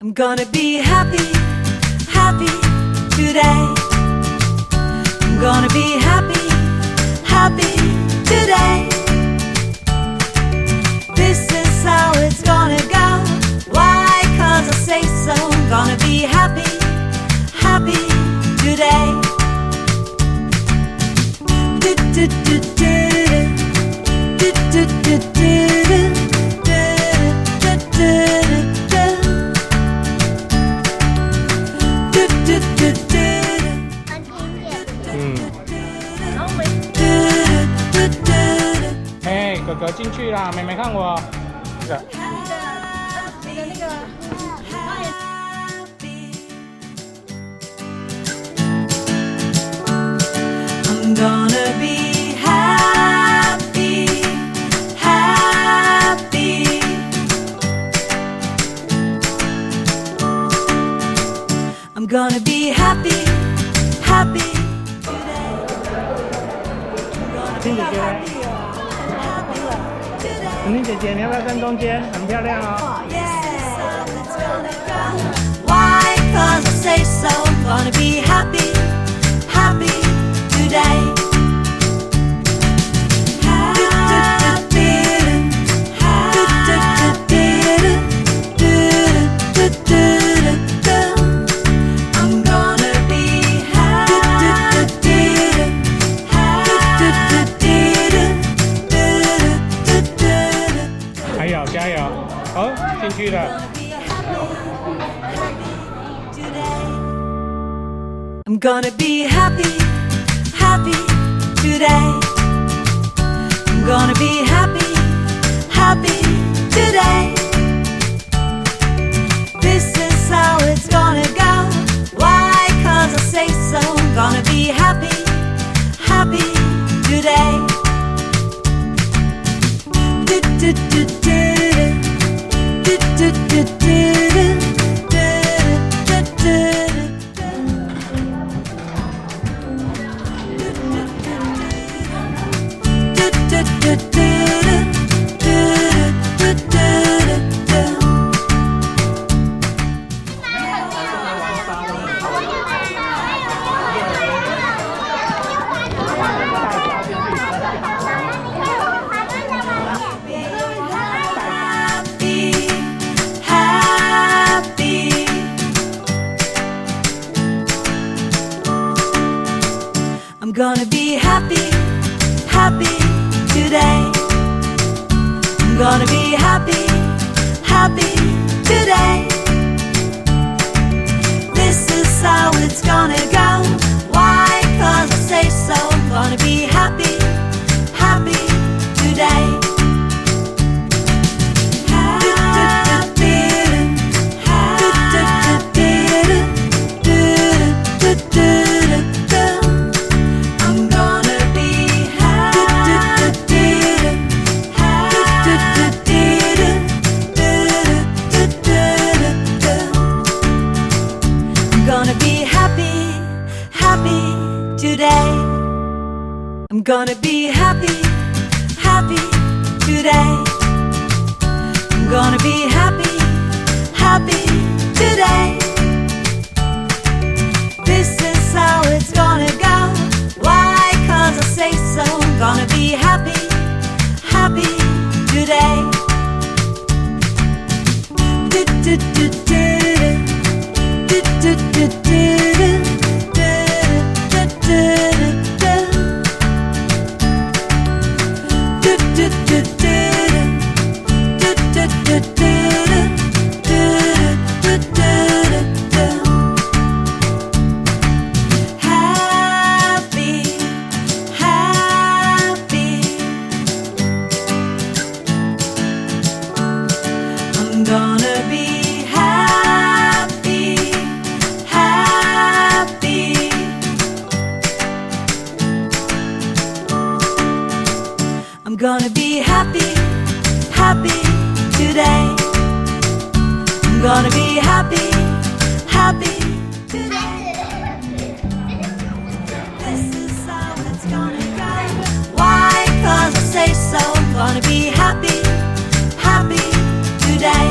I'm gonna be happy, happy today. I'm gonna be happy, happy today. This is how it's gonna go. Why? 'Cause I say so. I'm gonna be happy, happy today. Do, do, do, do, do, do, do, do, do.哥哥进去啦，妹妹看我。这个。I'm gonna be happy, happy. I'm gonna be happy, happy today. 婷婷姐姐，你要不要站中间？很漂亮哦。Why? 'Cause I say so. I'm gonna be happy, happy today. I'm gonna be happy, happy today. I'm gonna be happy, happy today. This is how it's gonna go. Why? 'Cause I say so. I'm gonna be happy, happy today. Do, do, do, do, do, do, do, do, do. I'm gonna be happy, happy today. I'm gonna be happy, happy today. This is how it's gonna go. Why? 'Cause I say so. I'm gonna be happy, happy today. I'm gonna be happy, happy today. I'm gonna be happy, happy today. This is how it's gonna go. Why? 'Cause I say so. I'm gonna be happy, happy today. Do, do, do, do, do, do, do, do, do. I'm gonna be happy, happy. I'm gonna be happy, happy today. I'm gonna be happy, happy today. This is how it's gonna go. Why? 'Cause I say so. I'm gonna be happy, happy today.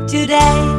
today.